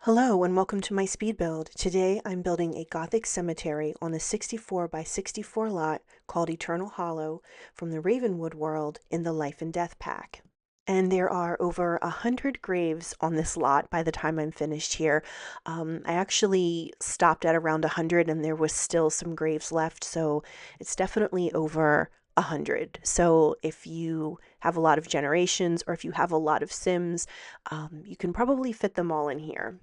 Hello and welcome to my speed build. Today I'm building a Gothic cemetery on a 64 by 64 lot called Eternal Hollow from the Ravenwood world in the Life and Death pack. And there are over 100 graves on this lot by the time I'm finished here. I actually stopped at around 100 and there was still some graves left, so it's definitely over 100. So if you have a lot of generations or if you have a lot of Sims, you can probably fit them all in here.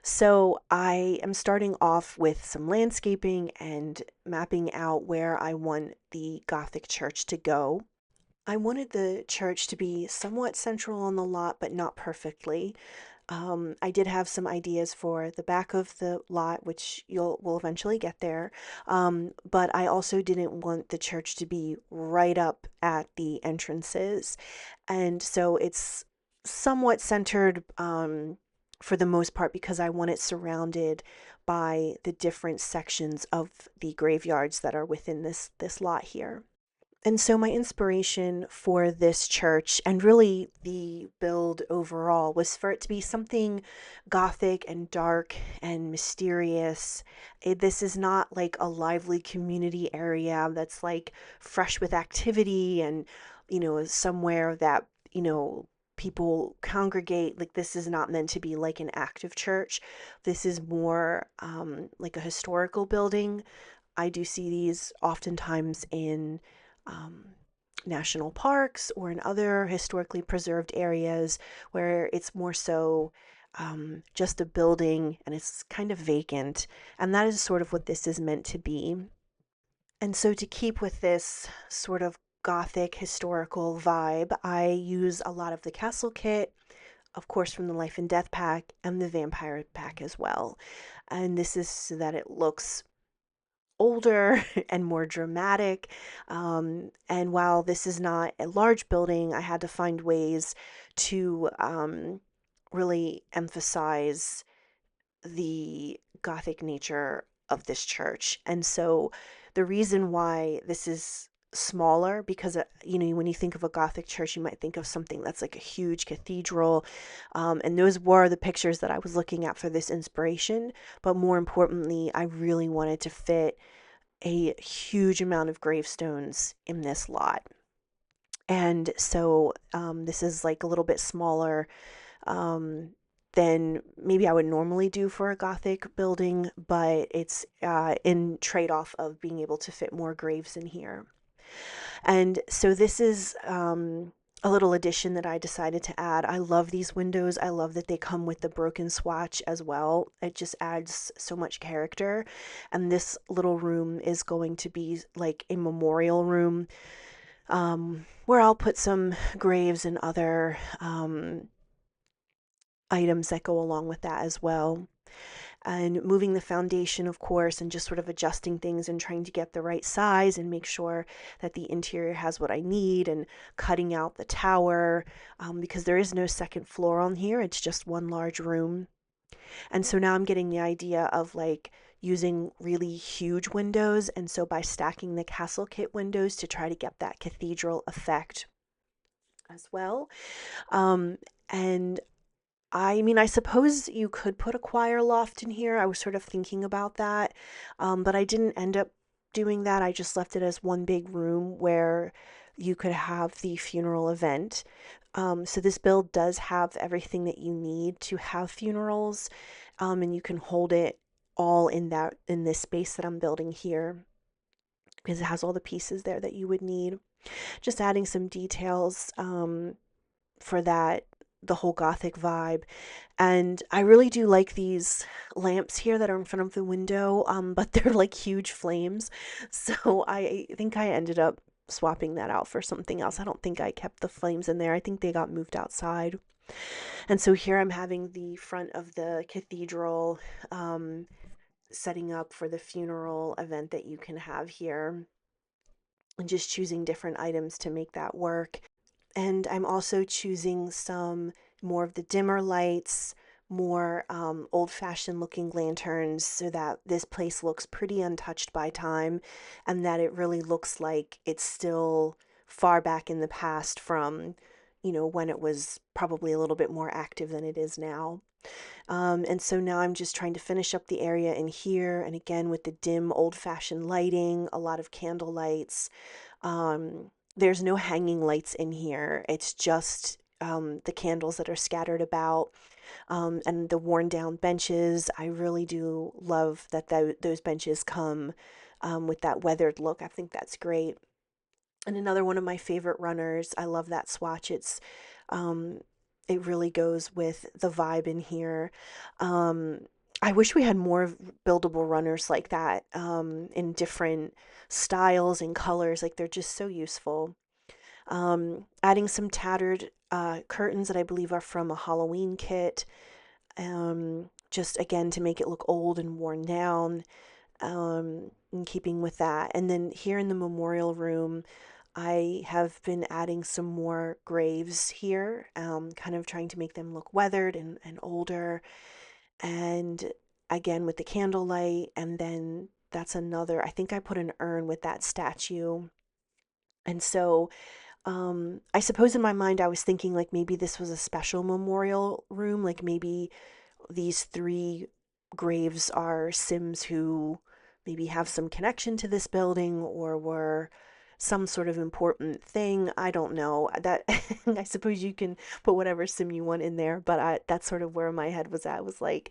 So I am starting off with some landscaping and mapping out where I want the Gothic church to go. I wanted the church to be somewhat central on the lot, but not perfectly. I did have some ideas for the back of the lot, which will eventually get there. But I also didn't want the church to be right up at the entrances, and so it's somewhat centered for the most part because I want it surrounded by the different sections of the graveyards that are within this lot here. And so my inspiration for this church and really the build overall was for it to be something gothic and dark and mysterious. This is not like a lively community area that's like fresh with activity and, somewhere that, people congregate. Like, this is not meant to be like an active church. This is more like a historical building. I do see these oftentimes in um, national parks or in other historically preserved areas where it's more so just a building and it's kind of vacant. And that is sort of what this is meant to be. And so, to keep with this sort of gothic historical vibe, I use a lot of the castle kit, of course, from the Life and Death pack and the Vampire pack as well. And this is so that it looks older and more dramatic. And while this is not a large building, I had to find ways to really emphasize the Gothic nature of this church. And so the reason why this is smaller, because when you think of a Gothic church, you might think of something that's like a huge cathedral, and those were the pictures that I was looking at for this inspiration. But more importantly, I really wanted to fit a huge amount of gravestones in this lot. And so this is like a little bit smaller um, than maybe I would normally do for a Gothic building, but it's in trade off of being able to fit more graves in here. And so this is a little addition that I decided to add. I love these windows. I love that they come with the broken swatch as well. It just adds so much character. And this little room is going to be like a memorial room where I'll put some graves and other items that go along with that as well. And moving the foundation, of course, and just sort of adjusting things and trying to get the right size and make sure that the interior has what I need, and cutting out the tower because there is no second floor on here. It's just one large room. And so now I'm getting the idea of like using really huge windows. And so by stacking the castle kit windows to try to get that cathedral effect as well. And I mean, I suppose you could put a choir loft in here. I was sort of thinking about that, but I didn't end up doing that. I just left it as one big room where you could have the funeral event. So this build does have everything that you need to have funerals, and you can hold it all in this space that I'm building here because it has all the pieces there that you would need. Just adding some details for that the whole gothic vibe. And I really do like these lamps here that are in front of the window, but they're like huge flames. So I think I ended up swapping that out for something else. I don't think I kept the flames in there. I think they got moved outside. And so here I'm having the front of the cathedral setting up for the funeral event that you can have here, and just choosing different items to make that work. And I'm also choosing some more of the dimmer lights, more old-fashioned looking lanterns so that this place looks pretty untouched by time and that it really looks like it's still far back in the past from, when it was probably a little bit more active than it is now. And so now I'm just trying to finish up the area in here. And again, with the dim, old-fashioned lighting, a lot of candle lights. There's no hanging lights in here. It's just the candles that are scattered about, and the worn down benches. I really do love that those benches come with that weathered look. I think that's great. And another one of my favorite runners, I love that swatch. Um, it really goes with the vibe in here. Um, I wish we had more buildable runners like that, in different styles and colors. Like they're just so useful. Adding some tattered curtains that I believe are from a Halloween kit, just again to make it look old and worn down, in keeping with that. And then here in the memorial room, I have been adding some more graves here, kind of trying to make them look weathered and older. And again, with the candlelight, and then that's another, I think I put an urn with that statue. And so I suppose in my mind, I was thinking like maybe this was a special memorial room, like maybe these three graves are Sims who maybe have some connection to this building or were some sort of important thing. I don't know. That I suppose you can put whatever Sim you want in there, but that's sort of where my head was at. Was like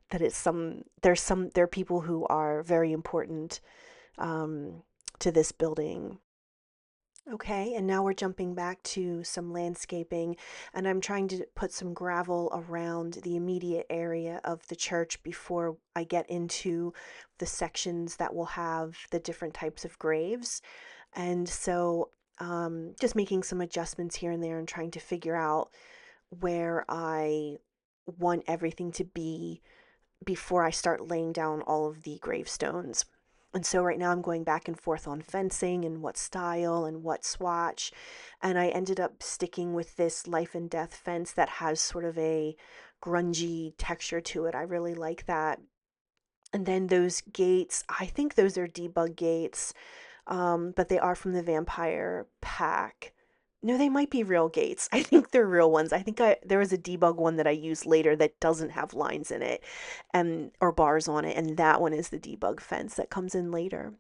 that it's there are people who are very important um, to this building. Okay, and now we're jumping back to some landscaping, and I'm trying to put some gravel around the immediate area of the church before I get into the sections that will have the different types of graves. And so, just making some adjustments here and there and trying to figure out where I want everything to be before I start laying down all of the gravestones. And so right now I'm going back and forth on fencing and what style and what swatch. And I ended up sticking with this life and death fence that has sort of a grungy texture to it. I really like that. And then those gates, I think those are debug gates, but they are from the vampire pack. No, they might be real gates. I think they're real ones. I think there was a debug one that I used later that doesn't have lines in it and or bars on it, and that one is the debug fence that comes in later.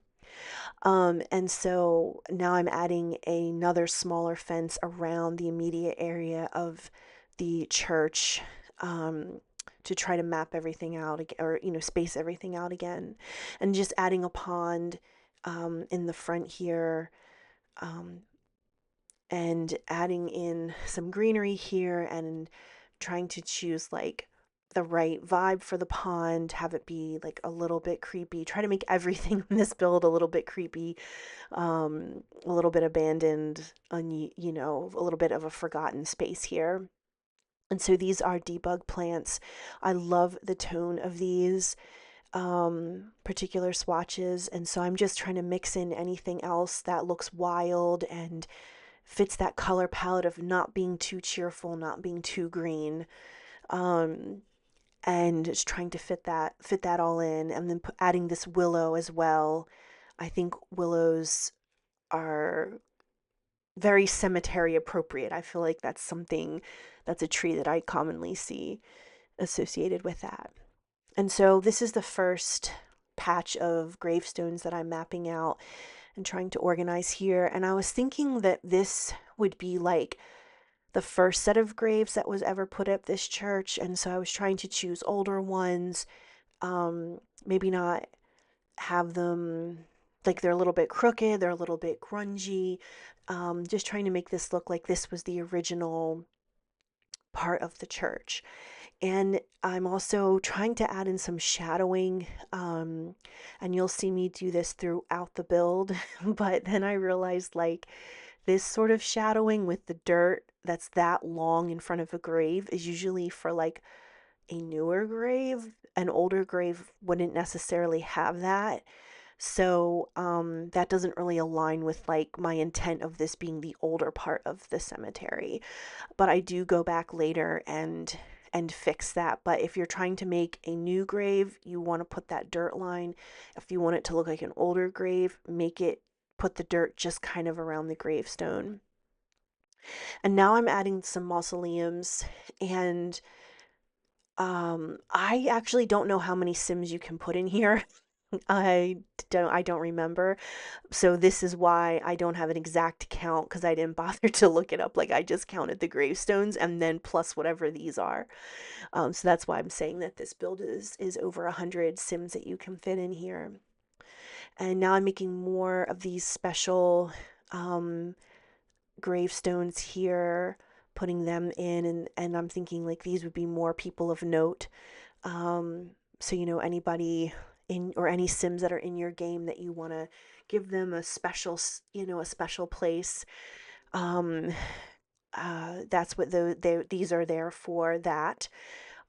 And so now I'm adding another smaller fence around the immediate area of the church, to try to map everything out or space everything out again, and just adding a pond in the front here, um, and adding in some greenery here and trying to choose like the right vibe for the pond, have it be like a little bit creepy, try to make everything in this build a little bit creepy, a little bit abandoned, a little bit of a forgotten space here. And so these are debug plants. I love the tone of these particular swatches. And so I'm just trying to mix in anything else that looks wild and fits that color palette of not being too cheerful, not being too green, um, and just trying to fit that all in, and then adding this willow as well. I think willows are very cemetery appropriate. I feel like that's a tree that I commonly see associated with that. And so this is the first patch of gravestones that I'm mapping out and trying to organize here. And I was thinking that this would be like the first set of graves that was ever put at this church. And so I was trying to choose older ones, maybe not have them like they're a little bit crooked, they're a little bit grungy, just trying to make this look like this was the original part of the church. And I'm also trying to add in some shadowing, and you'll see me do this throughout the build. But then I realized like this sort of shadowing with the dirt that's that long in front of a grave is usually for like a newer grave. An older grave wouldn't necessarily have that. So that doesn't really align with like my intent of this being the older part of the cemetery. But I do go back later and fix that. But if you're trying to make a new grave, you want to put that dirt line. If you want it to look like an older grave, put the dirt just kind of around the gravestone. And now I'm adding some mausoleums, and I actually don't know how many Sims you can put in here. I don't remember. So this is why I don't have an exact count, because I didn't bother to look it up. Like, I just counted the gravestones and then plus whatever these are. So that's why I'm saying that this build is over 100 Sims that you can fit in here. And now I'm making more of these special um, gravestones here, putting them in, and I'm thinking like these would be more people of note. So, anybody in, or any Sims that are in your game that you want to give them a special, a special place. Um, that's what these are there for, that.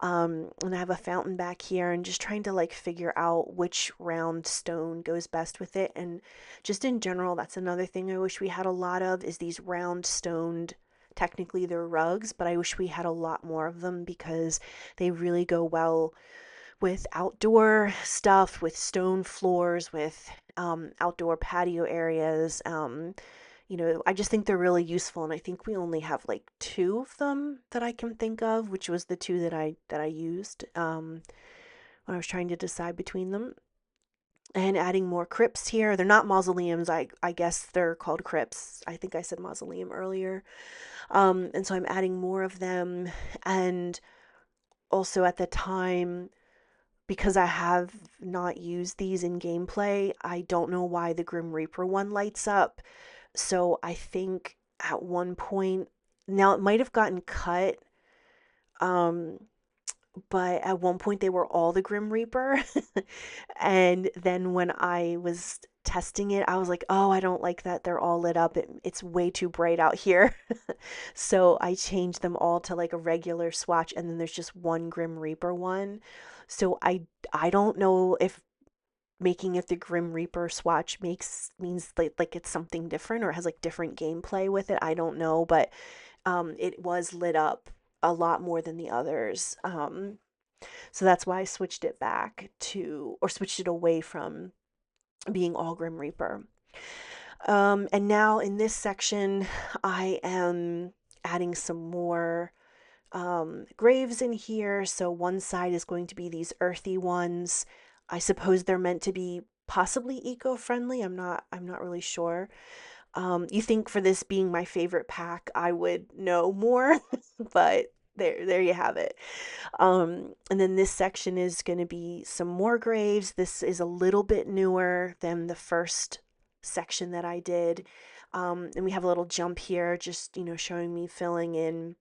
And I have a fountain back here, and just trying to like figure out which round stone goes best with it. And just in general, that's another thing I wish we had a lot of, is these round stoned, technically they're rugs, but I wish we had a lot more of them, because they really go well with outdoor stuff, with stone floors, with outdoor patio areas. I just think they're really useful, and I think we only have like two of them that I can think of, which was the two that I used when I was trying to decide between them. And adding more crypts here. They're not mausoleums. I guess they're called crypts. I think I said mausoleum earlier. And so I'm adding more of them. And also at the time, because I have not used these in gameplay, I don't know why the Grim Reaper one lights up. So I think at one point, now it might have gotten cut, um, but at one point they were all the Grim Reaper. And then when I was testing it, I was like, oh, I don't like that they're all lit up. It's way too bright out here. So I changed them all to like a regular swatch, and then there's just one Grim Reaper one. So I don't know if making it the Grim Reaper swatch means like it's something different, or has like different gameplay with it. I don't know, but it was lit up a lot more than the others. So that's why I switched it back to, or switched it away from being all Grim Reaper. And now in this section, I am adding some more graves in here. So one side is going to be these earthy ones. I suppose they're meant to be possibly eco-friendly. I'm not really sure. You think for this being my favorite pack, I would know more, but there you have it. And then this section is going to be some more graves. This is a little bit newer than the first section that I did. And we have a little jump here, just, showing me filling in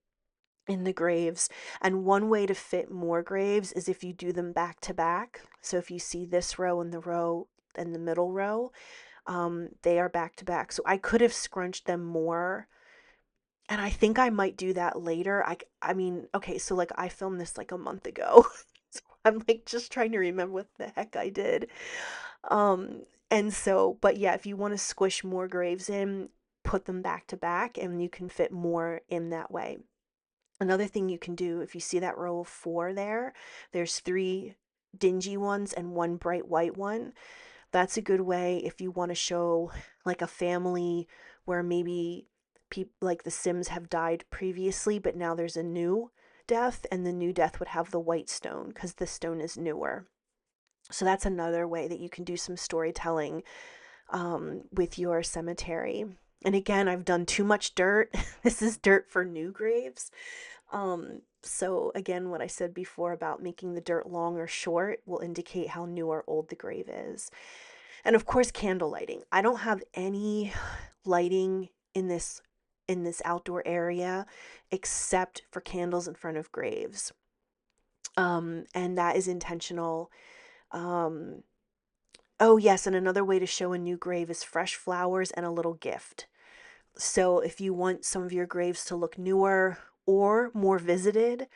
the graves. And one way to fit more graves is if you do them back to back. So if you see this row and the row and the middle row, they are back to back. So I could have scrunched them more, and I think I might do that later. I mean, okay, so like I filmed this like a month ago. So I'm like just trying to remember what the heck I did. And so, but yeah, if you want to squish more graves in, put them back to back, and you can fit more in that way. Another thing you can do, if you see that row of four there, there's three dingy ones and one bright white one. That's a good way if you want to show like a family where maybe people like the Sims have died previously, but now there's a new death, and the new death would have the white stone because the stone is newer. So that's another way that you can do some storytelling with your cemetery. And again, I've done too much dirt. This is dirt for new graves. So again, what I said before about making the dirt long or short will indicate how new or old the grave is. And of course, candle lighting. I don't have any lighting in this outdoor area except for candles in front of graves. And that is intentional. Um, oh yes, and another way to show a new grave is fresh flowers and a little gift. So if you want some of your graves to look newer or more visited,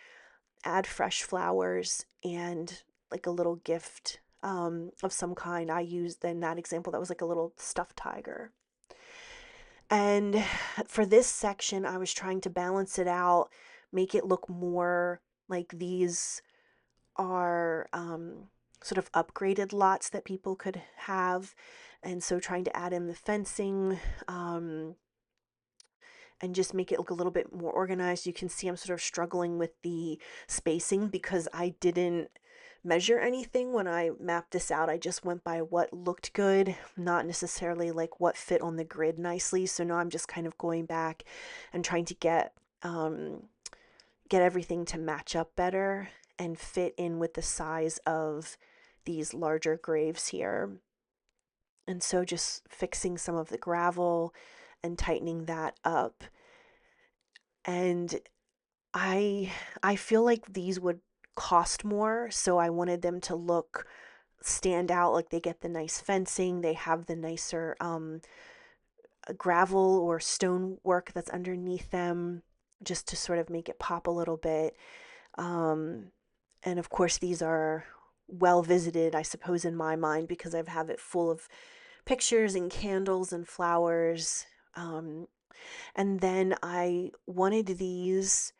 add fresh flowers and like a little gift of some kind. I used in that example, that was like a little stuffed tiger. And for this section, I was trying to balance it out, make it look more like these are sort of upgraded lots that people could have. And so trying to add in the fencing, and just make it look a little bit more organized. You can see I'm sort of struggling with the spacing because I didn't measure anything when I mapped this out. I just went by what looked good, not necessarily like what fit on the grid nicely. So now I'm just kind of going back and trying to get everything to match up better and fit in with the size of these larger graves here. And so just fixing some of the gravel and tightening that up. And I I feel like these would cost more, so I wanted them to look stand out, like they get the nice fencing, they have the nicer gravel or stone work that's underneath them, just to sort of make it pop a little bit. Um, and of course, these are well visited, I suppose, in my mind because I have it full of pictures and candles and flowers. Um, and then I wanted these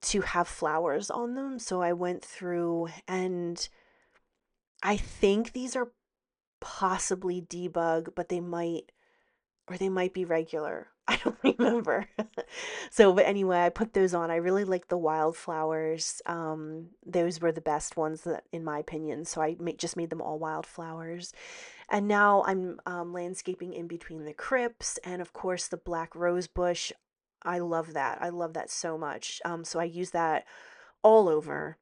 to have flowers on them. So I went through and I think these are possibly debug, but they might be regular. I don't remember. So, but anyway, I put those on. I really like the wildflowers. Those were the best ones that, in my opinion. So just made them all wildflowers. And now I'm landscaping in between the crypts and, of course, the black rose bush. I love that. I love that so much. So I use that all over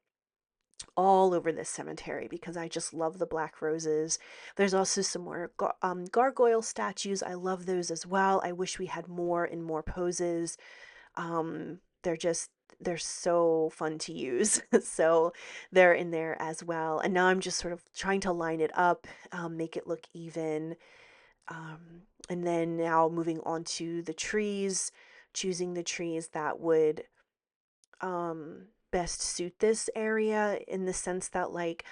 all over this cemetery because I just love the black roses. There's also some more gargoyle statues. I love those as well. I wish we had more in more poses. They're just they're so fun to use. So they're in there as well. And now I'm just sort of trying to line it up, make it look even. And then now moving on to the trees, choosing the trees that would best suit this area in the sense that like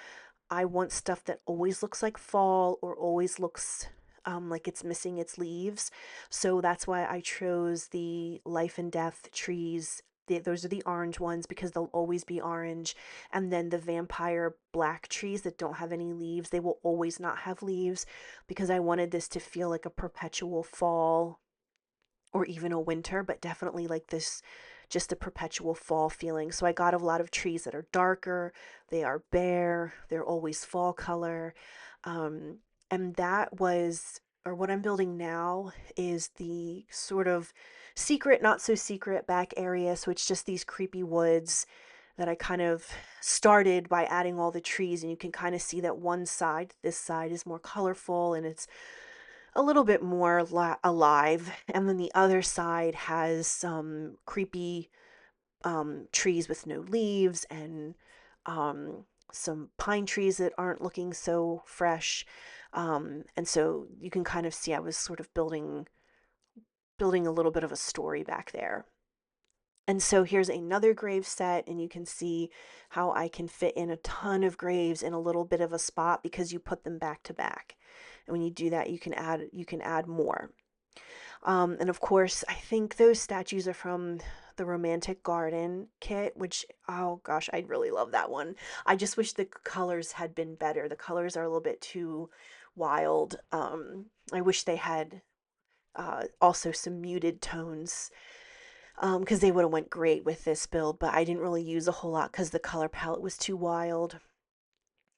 I want stuff that always looks like fall or always looks like it's missing its leaves. So that's why I chose the life and death trees. Those are the orange ones because they'll always be orange. And then the vampire black trees that don't have any leaves, they will always not have leaves because I wanted this to feel like a perpetual fall or even a winter, but definitely like this just a perpetual fall feeling. So I got a lot of trees that are darker, they are bare, they're always fall color. Um, and that was, or what I'm building now is the sort of secret, not so secret back area. So it's just these creepy woods that I kind of started by adding all the trees, and you can kind of see that one side, this side is more colorful and it's a little bit more alive, and then the other side has some creepy trees with no leaves and some pine trees that aren't looking so fresh. And so you can kind of see I was sort of building a little bit of a story back there. And so here's another grave set, and you can see how I can fit in a ton of graves in a little bit of a spot because you put them back to back. And when you do that, you can add more. And of course, I think those statues are from the Romantic Garden kit, which, oh gosh, I really love that one. I just wish the colors had been better. The colors are a little bit too wild. I wish they had also some muted tones because they would have went great with this build, but I didn't really use a whole lot because the color palette was too wild.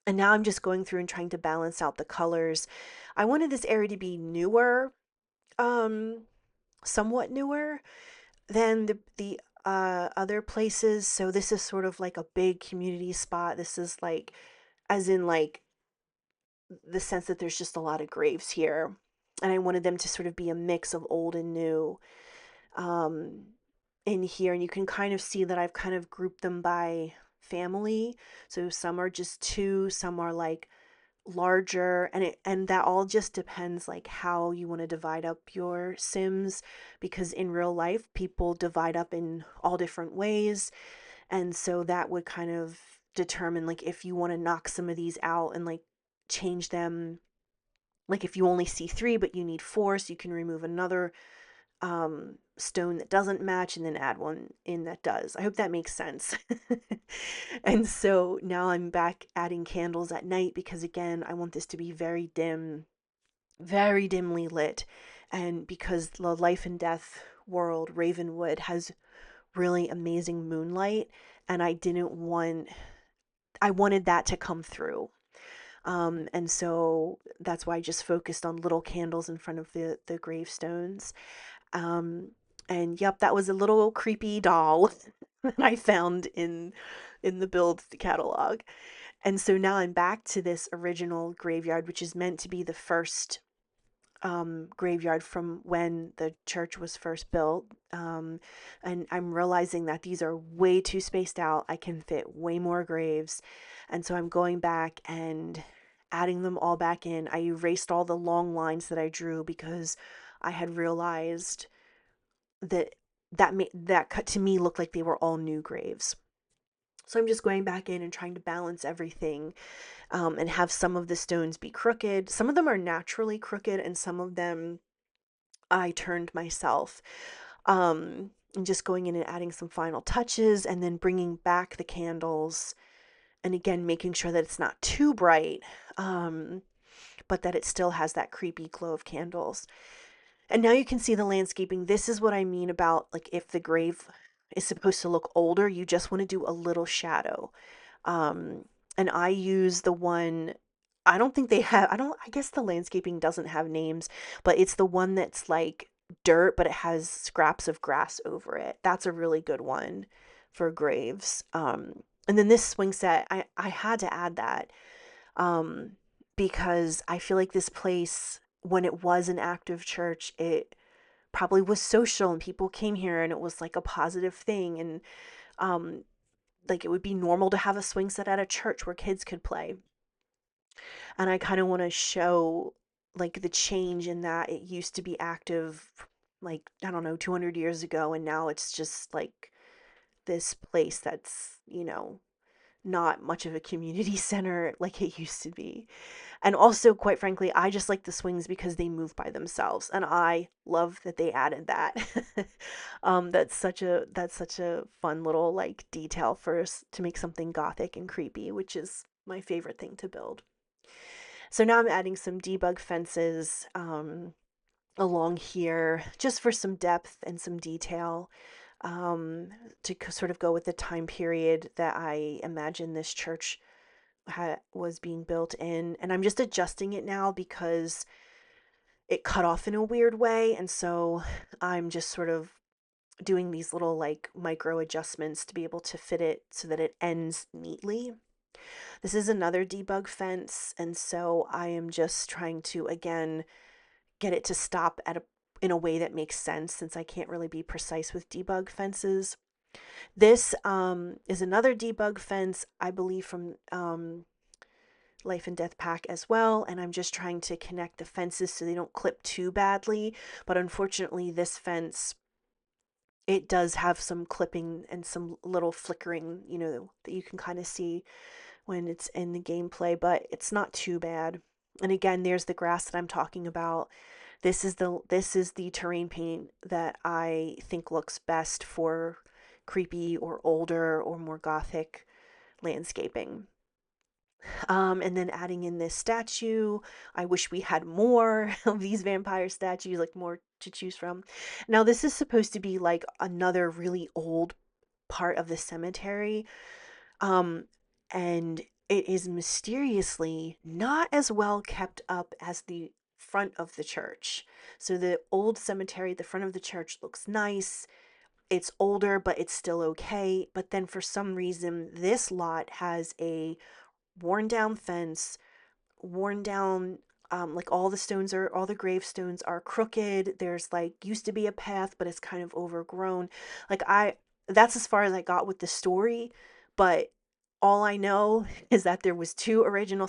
And now I'm just going through and trying to balance out the colors. I wanted this area to be newer, um, somewhat newer than the other places. So this is sort of like a big community spot. This is like, as in like the sense that there's just a lot of graves here. And I wanted them to sort of be a mix of old and new. Um, in here, and you can kind of see that I've kind of grouped them by family. So some are just two, some are like larger, and that all just depends like how you want to divide up your sims, because in real life people divide up in all different ways, and so that would kind of determine like if you want to knock some of these out and like change them, like if you only see three but you need four, so you can remove another stone that doesn't match and then add one in that does. I hope that makes sense. And so now I'm back adding candles at night because again, I want this to be very dim, very dimly lit. And because the life and death world, Ravenwood, has really amazing moonlight, and I wanted that to come through. And so that's why I just focused on little candles in front of the gravestones. Um, and yep, that was a little creepy doll that I found in the build catalog. And so now I'm back to this original graveyard, which is meant to be the first graveyard from when the church was first built. And I'm realizing that these are way too spaced out. I can fit way more graves. And so I'm going back and adding them all back in. I erased all the long lines that I drew because I had realized that that cut to me looked like they were all new graves. So I'm just going back in and trying to balance everything, and have some of the stones be crooked. Some of them are naturally crooked, and some of them I turned myself. And just going in and adding some final touches, and then bringing back the candles, and again making sure that it's not too bright, um, but that it still has that creepy glow of candles. And now you can see the landscaping. This is what I mean about, like, if the grave is supposed to look older, you just want to do a little shadow. Um, and I use the one, I don't think they have, I guess the landscaping doesn't have names, but it's the one that's like dirt, but it has scraps of grass over it. That's a really good one for graves. And then this swing set, I had to add that, um, because I feel like this place, when it was an active church, it probably was social and people came here and it was like a positive thing. And um, like it would be normal to have a swing set at a church where kids could play. And I kind of want to show like the change in that it used to be active, like, I don't know, 200 years ago. And now it's just like this place that's, not much of a community center like it used to be. And also, quite frankly, I just like the swings because they move by themselves, and I love that they added that. That's such a fun little like detail for us to make something gothic and creepy, which is my favorite thing to build. So now I'm adding some debug fences along here just for some depth and some detail, um, to sort of go with the time period that I imagine this church was being built in. And I'm just adjusting it now because it cut off in a weird way. And so I'm just sort of doing these little like micro adjustments to be able to fit it so that it ends neatly. This is another debug fence. And so I am just trying to, again, get it to stop in a way that makes sense, since I can't really be precise with debug fences. This is another debug fence, I believe, from Life and Death pack as well, and I'm just trying to connect the fences so they don't clip too badly. But unfortunately, this fence, it does have some clipping and some little flickering, that you can kind of see when it's in the gameplay, but it's not too bad. And again, there's the grass that I'm talking about. This is the terrain paint that I think looks best for creepy or older or more gothic landscaping. And then adding in this statue. I wish we had more of these vampire statues, like more to choose from. Now, this is supposed to be like another really old part of the cemetery. Um, and it is mysteriously not as well kept up as the front of the church. So the old cemetery, the front of the church looks nice. It's older, but it's still okay. But then for some reason, this lot has a worn down fence, worn down, like all the gravestones are crooked. There's like used to be a path, but it's kind of overgrown. Like that's as far as I got with the story, but all I know is that there was two original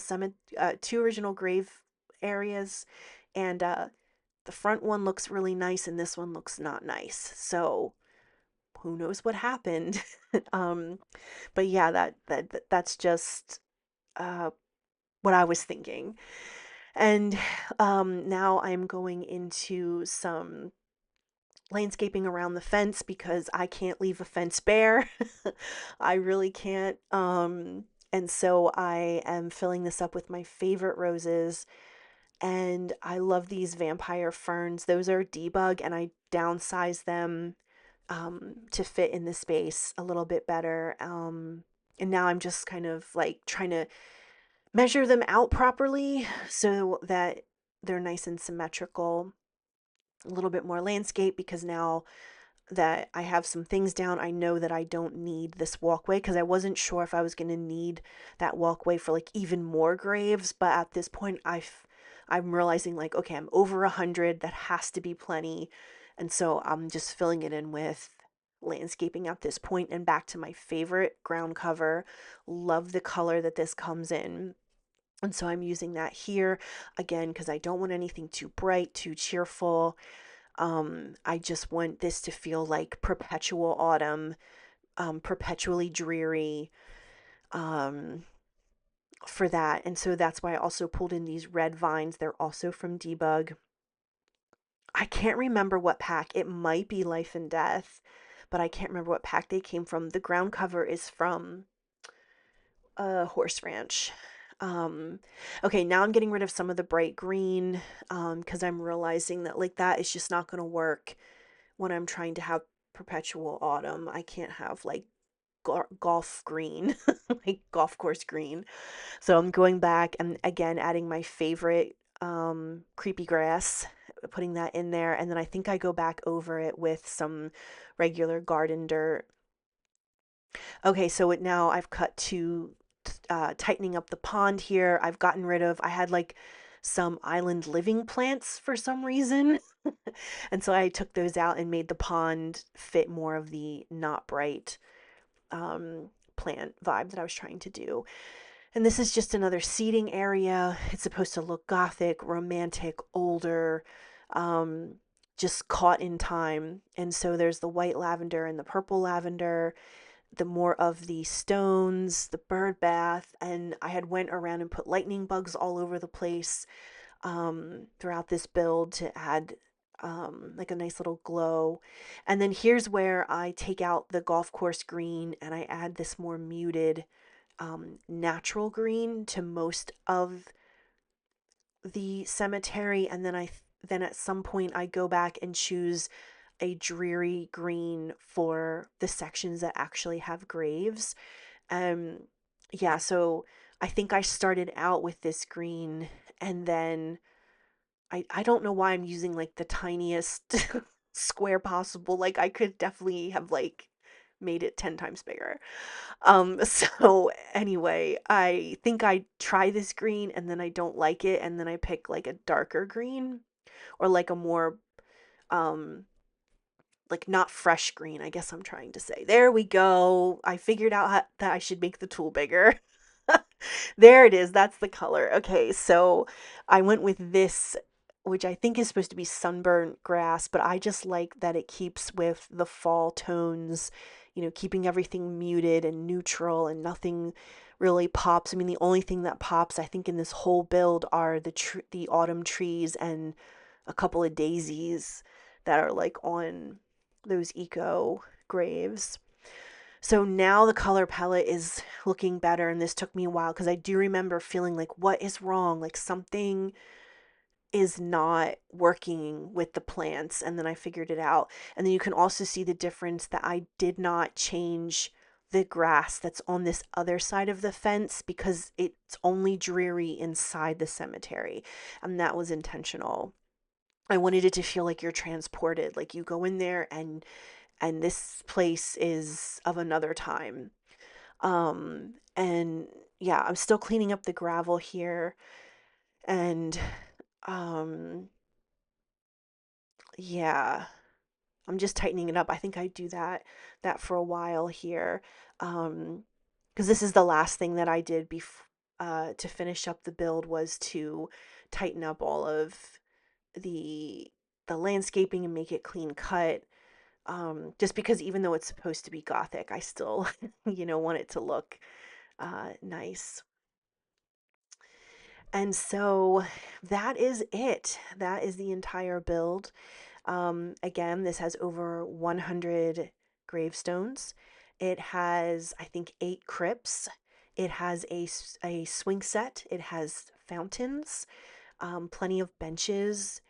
grave areas, and the front one looks really nice, and this one looks not nice. So who knows what happened? um, but yeah, that's just uh, what I was thinking. And now I'm going into some landscaping around the fence because I can't leave a fence bare. I really can't. And so I am filling this up with my favorite roses. And I love these vampire ferns. Those are debug, and I downsized them to fit in the space a little bit better. And now I'm just kind of like trying to measure them out properly so that they're nice and symmetrical. A little bit more landscape because now that I have some things down, I know that I don't need this walkway because I wasn't sure if I was going to need that walkway for like even more graves. But at this point, I'm realizing like, okay, I'm over 100. That has to be plenty. And so I'm just filling it in with landscaping at this point. And back to my favorite ground cover. Love the color that this comes in. And so I'm using that here again because I don't want anything too bright, too cheerful. I just want this to feel like perpetual autumn, perpetually dreary, um, for that. And so that's why I also pulled in these red vines. They're also from Debug. I can't remember what pack. It might be Life and Death, but I can't remember what pack they came from. The ground cover is from Horse Ranch. Um, okay, now I'm getting rid of some of the bright green because I'm realizing that like that is just not going to work when I'm trying to have perpetual autumn. I can't have like golf green, like golf course green. So I'm going back and again adding my favorite creepy grass, putting that in there, and then I think I go back over it with some regular garden dirt. Okay, so it now I've cut to tightening up the pond here. I've gotten rid of, I had like some island living plants for some reason. And so I took those out and made the pond fit more of the not bright plant vibe that I was trying to do. And this is just another seating area. It's supposed to look gothic, romantic, older, um, just caught in time. And so there's the white lavender and the purple lavender, the more of the stones, the bird bath, and I had went around and put lightning bugs all over the place throughout this build to add like a nice little glow. And then here's where I take out the golf course green and I add this more muted natural green to most of the cemetery. And then at some point I go back and choose a dreary green for the sections that actually have graves. Um, yeah, so I think I started out with this green and then I don't know why I'm using like the tiniest square possible. Like I could definitely have like made it 10 times bigger. So anyway, I think I try this green and then I don't like it and then I pick like a darker green or like a more um like not fresh green, I guess I'm trying to say. There we go. I figured out that I should make the tool bigger. There it is. That's the color. Okay, so I went with this, which I think is supposed to be sunburnt grass, but I just like that it keeps with the fall tones, keeping everything muted and neutral and nothing really pops. I mean, the only thing that pops, I think, in this whole build are the autumn trees and a couple of daisies that are like on those eco graves. So now the color palette is looking better, and this took me a while because I do remember feeling like, what is wrong? Like something is not working with the plants, and then I figured it out. And then you can also see the difference that I did not change the grass that's on this other side of the fence because it's only dreary inside the cemetery, and that was intentional. I wanted it to feel like you're transported, like you go in there and this place is of another time. And yeah, I'm still cleaning up the gravel here and um yeah, I'm just tightening it up. I think I do that for a while here. Because this is the last thing that I did to finish up the build was to tighten up all of the the landscaping and make it clean cut. Just because even though it's supposed to be gothic, I still, want it to look nice. And so that is it. That is the entire build. Again, this has over 100 gravestones. It has, I think, 8 crypts. It has a swing set. It has fountains. plenty of benches,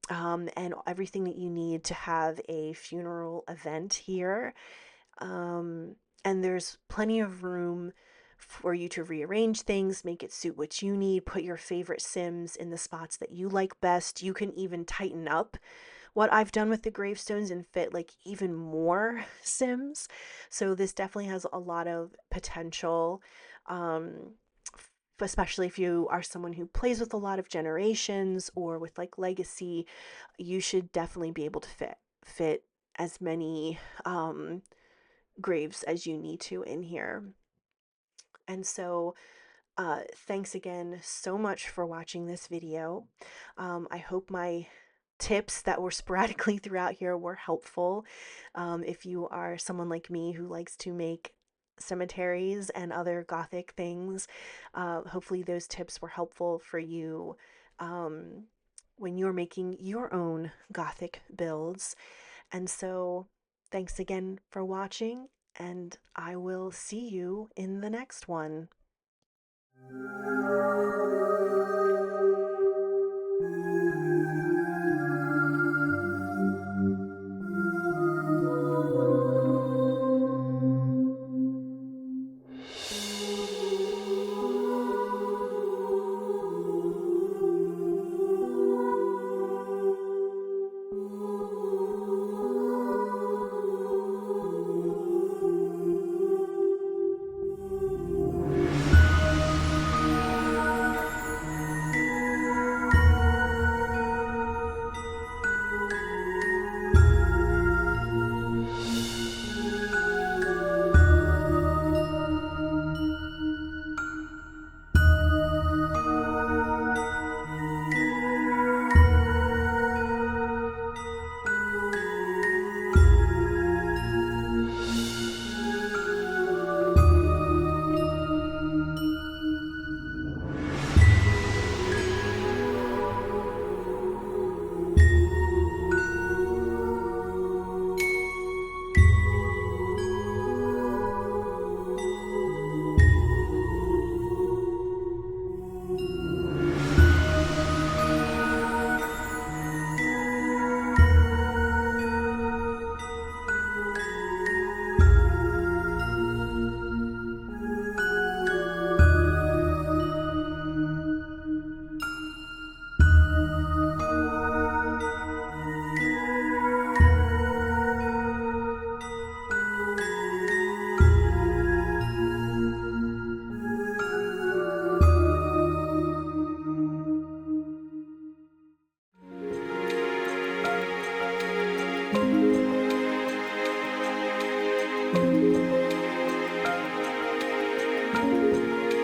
and everything that you need to have a funeral event here. Um, and there's plenty of room for you to rearrange things, make it suit what you need, put your favorite Sims in the spots that you like best. You can even tighten up what I've done with the gravestones and fit like even more Sims. So this definitely has a lot of potential. Um, Especially if you are someone who plays with a lot of generations or with like legacy, you should definitely be able to fit as many graves as you need to in here. And so thanks again so much for watching this video. I hope my tips that were sporadically throughout here were helpful. If you are someone like me who likes to make cemeteries and other Gothic things, hopefully those tips were helpful for you um, when you're making your own Gothic builds. And so thanks again for watching, and I will see you in the next one.